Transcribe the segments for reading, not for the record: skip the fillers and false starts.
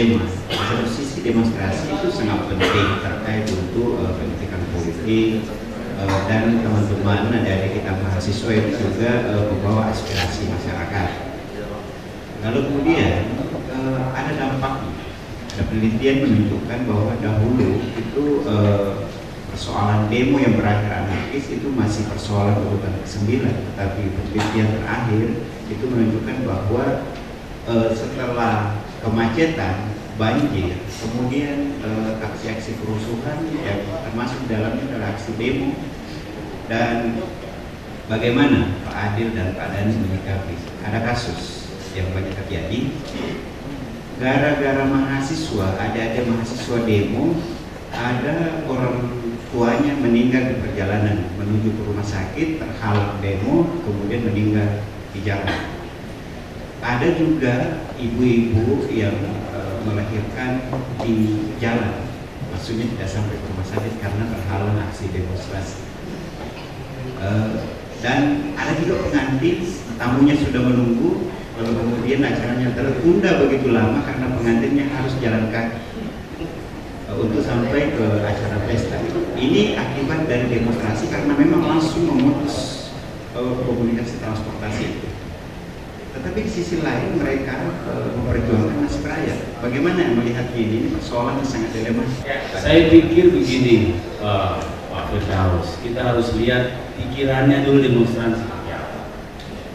dilema. Di satu sisi demonstrasi itu sangat penting terkait untuk pendidikan politik, dan teman-teman dari kita mahasiswa itu juga membawa aspirasi masyarakat. Lalu kemudian ada dampaknya. Ada penelitian menunjukkan bahwa dahulu itu persoalan demo yang berakhir anarkis itu masih persoalan urutan ke-9, tetapi penelitian terakhir itu menunjukkan bahwa setelah kemacetan, banjir, kemudian aksi-aksi kerusuhan yang termasuk dalamnya adalah aksi demo. Dan bagaimana Pak Adil dan Pak Dani menyikapi ada kasus yang banyak terjadi gara-gara mahasiswa, ada mahasiswa demo, ada orang tuanya meninggal di perjalanan menuju ke rumah sakit, terhalang demo, kemudian meninggal di jalan. Ada juga ibu-ibu yang melahirkan di jalan, maksudnya tidak sampai ke rumah sakit karena terhalang aksi demonstrasi. Dan ada juga pengantin, tamunya sudah menunggu, lalu kemudian acaranya tertunda begitu lama karena pengantinnya harus jalan kaki untuk sampai ke acara pesta. Ini akibat dari demonstrasi karena memang langsung memutus komunikasi transportasi itu. Tetapi di sisi lain mereka memperjuangkan nasib rakyat. Bagaimana melihat ini persoalan yang sangat dilematis? Saya pikir begini, Pak Firdaus, kita harus lihat pikirannya dulu demonstrasi.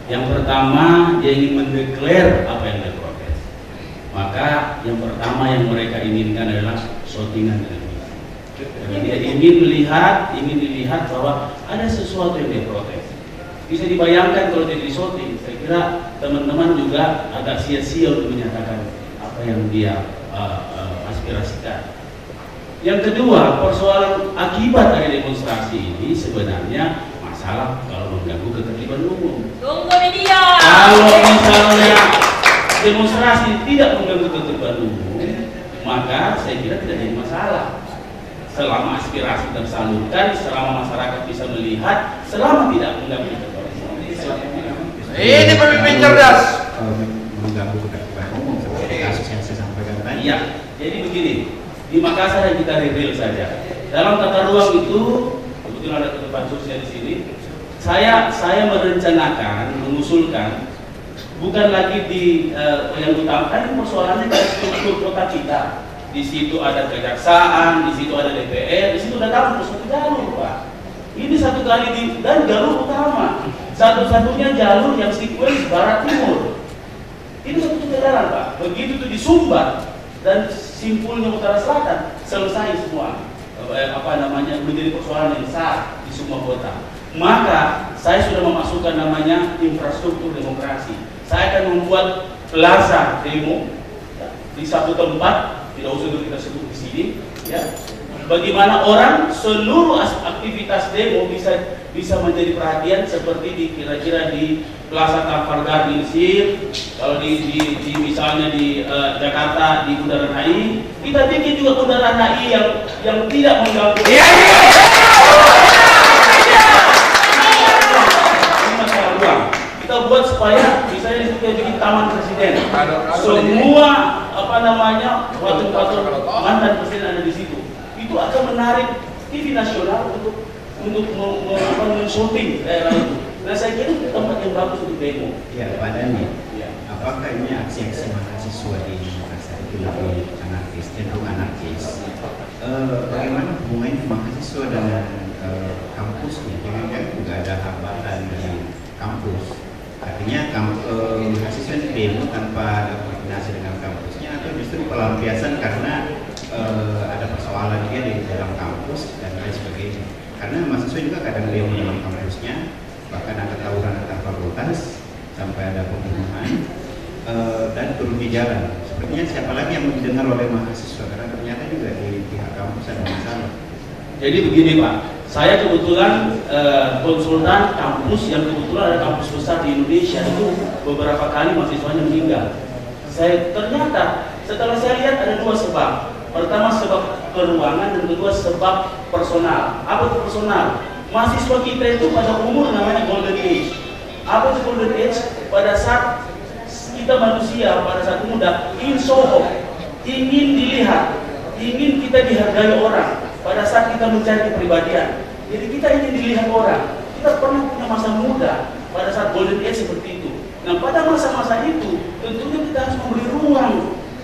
Yang pertama, dia ingin mendeklar apa yang dia protes. Maka yang pertama yang mereka inginkan adalah shootingan televisi. Jadi dia ingin dilihat bahwa ada sesuatu yang dia protes. Bisa dibayangkan kalau dia di shooting, saya kira teman-teman juga agak sia-sia untuk menyatakan apa yang dia aspirasikan. Yang kedua, persoalan akibat dari demonstrasi ini sebenarnya masalah kalau mengganggu ketertiban umum. Tunggu media. Kalau misalnya demonstrasi tidak mengganggu ketertiban umum, maka saya kira tidak jadi masalah. Selama aspirasi tersalurkan, selama masyarakat bisa melihat, selama tidak mengganggu ketertiban umum. Ini pemimpin cerdas. Mengganggu ketertiban umum seperti kasus yang saya sampaikan tadi. Iya, jadi begini. Di Makassar yang kita reveal saja. Dalam tata ruang itu, kebetulan ada tempat khususnya di sini. Saya merencanakan, mengusulkan, bukan lagi di yang utama, kan persoalannya dari struktur kota kita. Di situ ada kejaksaan, di situ ada DPR, di situ ada kampus, satu jalur, Pak. Ini satu kali dan jalur utama, satu-satunya jalur yang sekuens barat timur. Ini satu jalan, Pak. Begitu itu disumbat dan simpulnya utara selatan, selesai semua menjadi persoalan yang besar di semua kota. Maka saya sudah memasukkan namanya infrastruktur demokrasi. Saya akan membuat plaza demo di satu tempat, tidak usah kita sebut di sini, ya. Bagaimana orang seluruh aktivitas demo bisa menjadi perhatian seperti kira-kira di Plaza Trafalgar di Mesir, kalau di misalnya di Jakarta di Bundaran HI, kita bikin juga Bundaran HI yang tidak mengganggu. Masalah ruang. Kita buat supaya misalnya kita bikin taman presiden. Semua patung-patung mantan presiden ada di situ. Itu akan menarik TV nasional untuk men-shooting daerah itu. Nah, saya kira itu tempat yang bagus untuk demo. Ya, Pak Dani, apakah ini aksi-aksi mahasiswa di Makassar itu lebih anarkis, cenderung anarkis? Bagaimana hubungannya mahasiswa dengan kampusnya? Jangan-jangan juga ada hambatan di kampus. Artinya mahasiswa itu demo tanpa ada koordinasi dengan kampusnya, atau justru pelampiasan karena ada persoalan dia di dalam kampus dan lain sebagainya. Karena mahasiswa juga kadang demo di dalam kampusnya, bahkan ada tawuran antar fakultas sampai ada pembunuhan dan turun di jalan. Sepertinya siapa lagi yang mau didengar oleh mahasiswa, karena ternyata juga di pihak kampus ada masalah. Jadi begini, Pak, saya kebetulan konsultan kampus yang kebetulan ada kampus besar di Indonesia, itu beberapa kali mahasiswanya meninggal. Ternyata setelah saya lihat ada dua sebab. Pertama sebab keruangan dan kedua sebab personal. Apa itu personal? Mahasiswa kita itu pada umur namanya golden age. Apa itu golden age? Pada saat kita manusia pada saat muda insya ingin dilihat, ingin kita dihargai orang pada saat kita mencari kepribadian. Jadi kita ingin dilihat orang. Kita pernah punya masa muda pada saat golden age seperti itu. Nah, pada masa-masa itu tentunya kita harus memberi ruang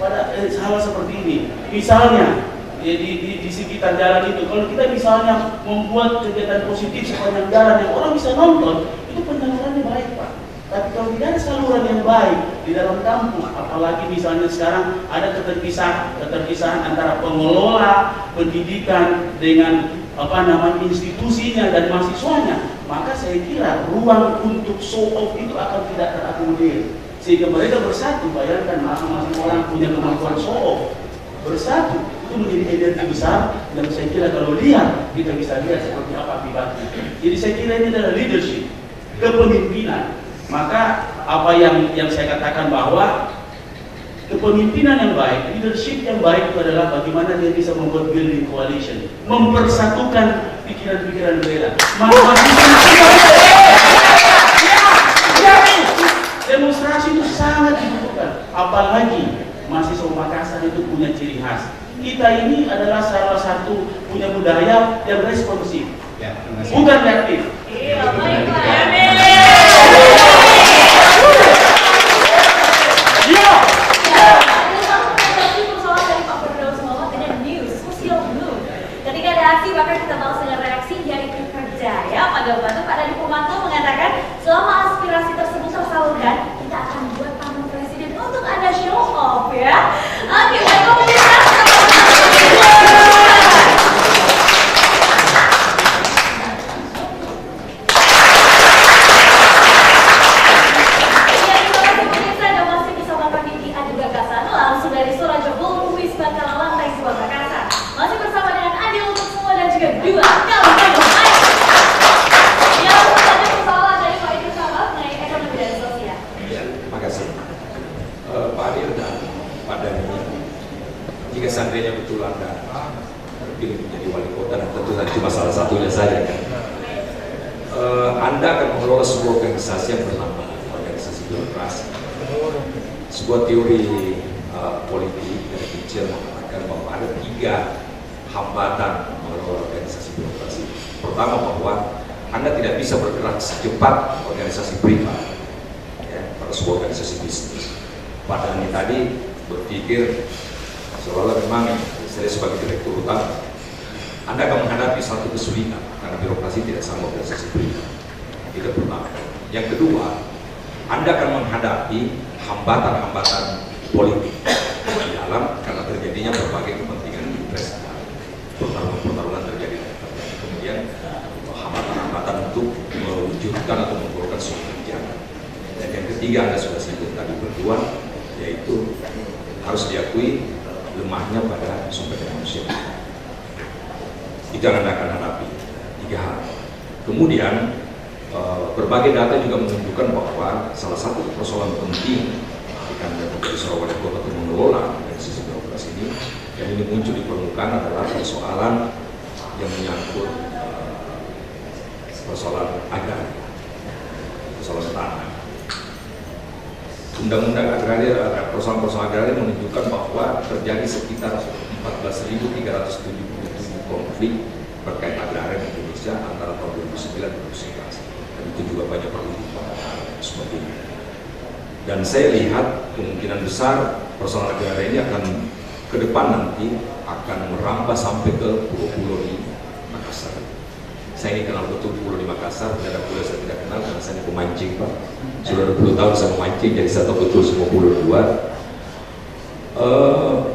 pada hal seperti ini. Misalnya di sekitar jalan itu, kalau kita misalnya membuat kegiatan positif sepanjang jalan yang orang bisa nonton, itu penyalurannya baik, Pak. Tapi kalau tidak ada saluran yang baik di dalam kampung, apalagi misalnya sekarang ada keterpisahan antara pengelola pendidikan dengan institusinya dan mahasiswanya, maka saya kira ruang untuk show off itu akan tidak terakomodir. Sehingga mereka bersatu, bayangkan masing-masing orang punya kemampuan show off, bersatu itu menjadi energi besar, dan saya kira kalau lihat kita bisa lihat seperti apa akibatnya. Jadi saya kira ini adalah leadership, kepemimpinan. Maka apa yang saya katakan bahwa kepemimpinan yang baik, leadership yang baik itu adalah bagaimana dia bisa membuat building coalition, mempersatukan pikiran-pikiran berbeda. Demonstrasi itu sangat dibutuhkan, apalagi mahasiswa Makassar itu punya ciri khas. Kita ini adalah salah satu punya budaya yang responsif, bukan reaktif. Iya, baik Pak. Bahkan kita balas dengan reaksi dari Kerjaya, Pak Gabantu, Pak Dadi Pomanto mengatakan selama aspirasi tersebut tersalurkan, kita akan buat tamu presiden untuk Anda show off ya. Oke, baik pemirsa. Jika seandainya betul Anda terpilih menjadi wali kota, dan tentu saja cuma salah satunya saja kan, Anda akan mengelola sebuah organisasi yang bernama organisasi birokrasi. Sebuah teori politik dari kecil mengatakan bahwa ada 3 hambatan mengelola organisasi birokrasi. Pertama, bahwa Anda tidak bisa bergerak secepat organisasi privat, ya, pada sebuah organisasi bisnis. Pada ini tadi berpikir seolah memang saya sebagai direktur utama, Anda akan menghadapi satu kesulitan karena birokrasi tidak sama organisasi privat. Itu pertama. Yang kedua, Anda akan menghadapi hambatan-hambatan politik di dalam karena terjadinya berbagai kepentingan interest, pertarungan terjadi. Kemudian hambatan-hambatan untuk mewujudkan atau menggolkan suatu kebijakan. Dan yang ketiga, Anda sudah sebut tadi berdua, yaitu harus diakui lemahnya pada sumber daya manusia. Itu yang Anda akan hadapi, 3 hal. Kemudian berbagai data juga menunjukkan bahwa salah satu persoalan penting ketika Anda menjadi seorang wali kota untuk mengelola dari sisi birokrasi ini, yang ini muncul di permukaan adalah persoalan yang menyangkut persoalan agraria, persoalan tanah. Undang-undang agraria, persoalan-persoalan agraria menunjukkan bahwa terjadi sekitar 14.377 konflik berkait agraria di Indonesia antara tahun 2009 dan 2011. Dan itu juga banyak perlindungan sebagainya. Dan saya lihat kemungkinan besar persoalan agraria ini akan ke depan nanti akan merambah sampai ke pulau-pulau di Makassar. Saya ini kenal betul pulau di Makassar, tidak ada pulau saya tidak kenal karena saya pemancing, Pak. Sudah 20 tahun saya memancing, jadi saya tahu betul semua pulau luar.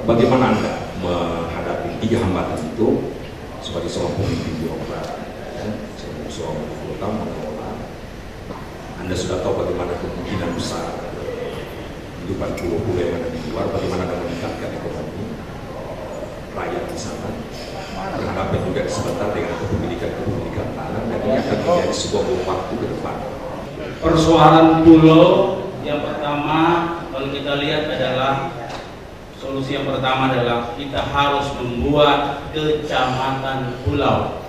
Bagaimana Anda menghadapi 3 hambatan itu sebagai seorang pemimpin birokrat, ya, seorang wali kota mengelola? Anda sudah tahu bagaimana kemungkinan besar kehidupan pulau-pulau yang ada di luar, bagaimana Anda meningkatkan ekonomi rakyat di sana, berhadapan juga sebentar dengan kepemilikan tanah, dan ini akan menjadi sebuah waktu ke depan. Persoalan pulau yang pertama, kalau kita lihat adalah solusi yang pertama adalah kita harus membuat kecamatan pulau.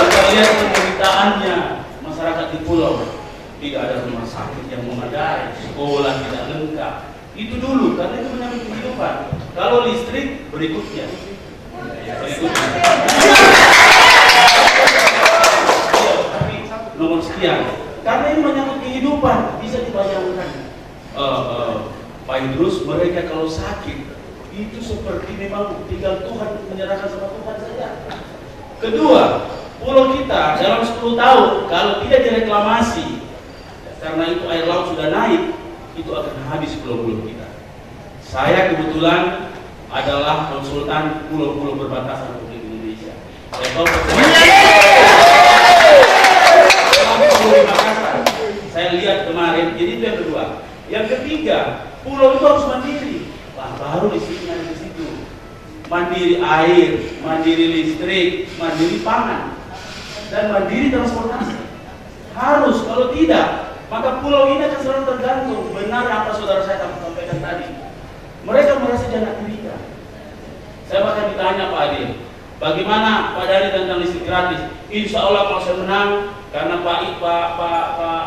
Kita lihat penderitaannya masyarakat di pulau, tidak ada rumah sakit yang memadai, sekolah tidak lengkap. Itu dulu, karena itu menyangkut kehidupan. Kalau listrik, berikutnya. Nomor sekian. Karena ini menyangkut kehidupan, bisa dibayangkan. Pak Idrus, mereka kalau sakit, itu seperti memang tinggal Tuhan menyerahkan sama Tuhan saja. Kedua, pulau kita dalam 10 tahun, kalau tidak direklamasi, karena itu air laut sudah naik, itu akan habis pulau-pulau kita. Saya kebetulan adalah konsultan pulau-pulau perbatasan Republik Indonesia. Saya tahu saya lihat kemarin, jadi itu yang kedua. Yang ketiga, pulau itu harus mandiri. Wah, baru listriknya di situ. Mandiri air, mandiri listrik, mandiri pangan, dan mandiri transportasi. Harus, kalau tidak, maka pulau ini akan selalu tergantung. Benar apa saudara saya sampaikan tadi. Mereka merasa jangan dirinya. Saya bahkan ditanya Pak Adi, bagaimana Pak Dari tentang listrik gratis? Insya Allah kalau saya menang, karena Pak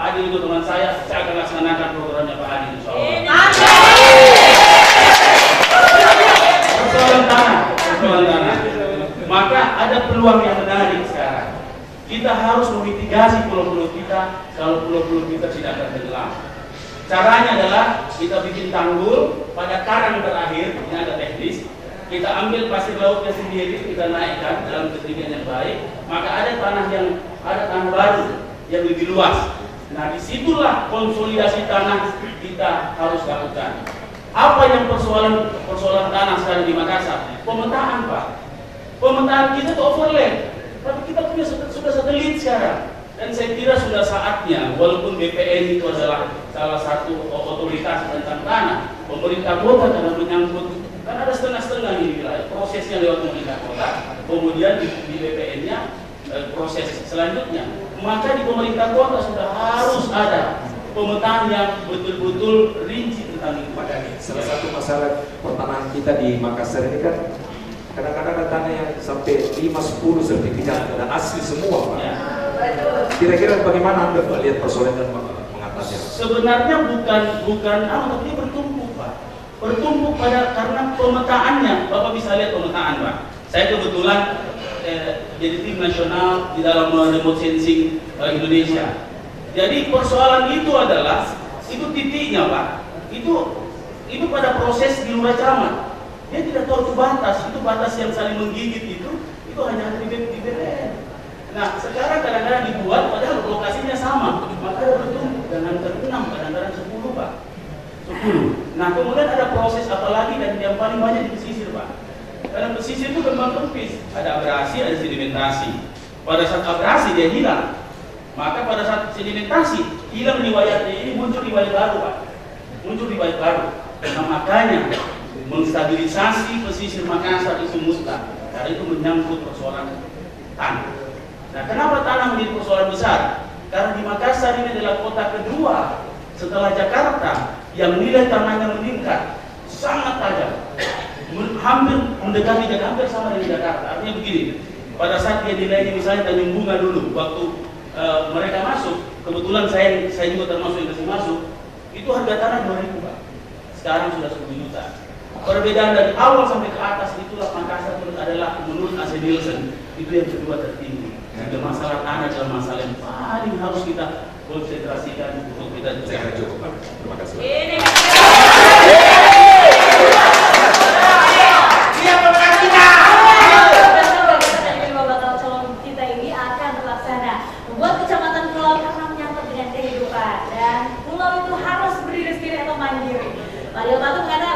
Adi itu teman saya akan laksanakan programnya Pak Adi. Insya Allah. Persoalan tanah. Maka ada peluang yang menarik sekarang. Kita harus memitigasi pulau-pulau kita kalau pulau-pulau kita tidak akan tenggelam. Caranya adalah kita bikin tanggul pada karang terakhir, ini agak teknis. Kita ambil pasir lautnya sendiri, kita naikkan dalam ketinggian yang baik, maka ada tanah baru yang lebih luas. Nah, disitulah konsolidasi tanah kita harus lakukan. Apa yang persoalan tanah sekarang di Makassar? Pemetaan, Pak. Pemetaan kita itu overlap, tapi kita punya sudah satelit sekarang. Dan saya kira sudah saatnya, walaupun BPN itu adalah salah satu otoritas tentang tanah, pemerintah kota karena menyangkut, kan ada setengah-setengah di wilayah, prosesnya lewat pemerintah kota, kemudian di BPN-nya proses selanjutnya. Maka di pemerintah kota sudah harus ada pemetaan yang betul-betul rinci tentang itu. Salah satu masalah pertanahan kita di Makassar ini kan kadang-kadang ada tanah yang sampai 5-10 sertifikat dan asli semua, Pak. Ya. Kira-kira bagaimana Anda melihat persoalan dan mengatasinya? Sebenarnya bukan tapi dia bertumpuk, Pak. Bertumpuk karena pemetaannya. Bapak bisa lihat pemetaan, Pak. Saya kebetulan jadi tim nasional di dalam remote sensing Indonesia. Jadi persoalan itu adalah itu titiknya, Pak. Itu pada proses di lurah camat. Dia tidak tahu itu batas yang saling menggigit itu hanya di BPN. Nah, sekarang kadang-kadang dibuat padahal lokasinya sama, maka ada bertumpuk dengan 6, kadang-kadang 10, Pak. 10. Nah, kemudian ada proses apalagi dan yang paling banyak di pesisir, Pak. Karena pesisir itu kembang kempis, ada abrasi, ada sedimentasi. Pada saat abrasi dia hilang, maka pada saat sedimentasi hilang riwayatnya, ini muncul riwayat baru, Pak. Muncul riwayat baru. Nah, makanya menstabilisasi pesisir Makassar itu mustahil, karena itu menyangkut persoalan tanah. Nah, kenapa tanah menjadi persoalan besar? Karena di Makassar ini adalah kota kedua setelah Jakarta yang nilai tanahnya meningkat sangat tajam, hampir mendekati Jakarta, hampir sama dengan Jakarta. Artinya begini, pada saat dia nilainya misalnya Tanjung Bunga dulu, waktu mereka masuk, kebetulan saya juga termasuk yang kasih masuk, itu harga tanah 2.000, Pak. Sekarang sudah 10 juta. Perbedaan dari awal sampai ke atas itulah Makassar adalah menurut AC Nielsen itu yang kedua tertinggi. Jadi masalah tanah adalah masalah yang paling harus kita konsentrasikan untuk kita. Saya kira cukup, Pak. Terima kasih. Bakal calon kita ini akan terlaksana. Membuat kecamatan pulau karena menyangkut dengan kehidupan dan pulau itu harus berdiri sendiri atau mandiri. Mario Batu mengatakan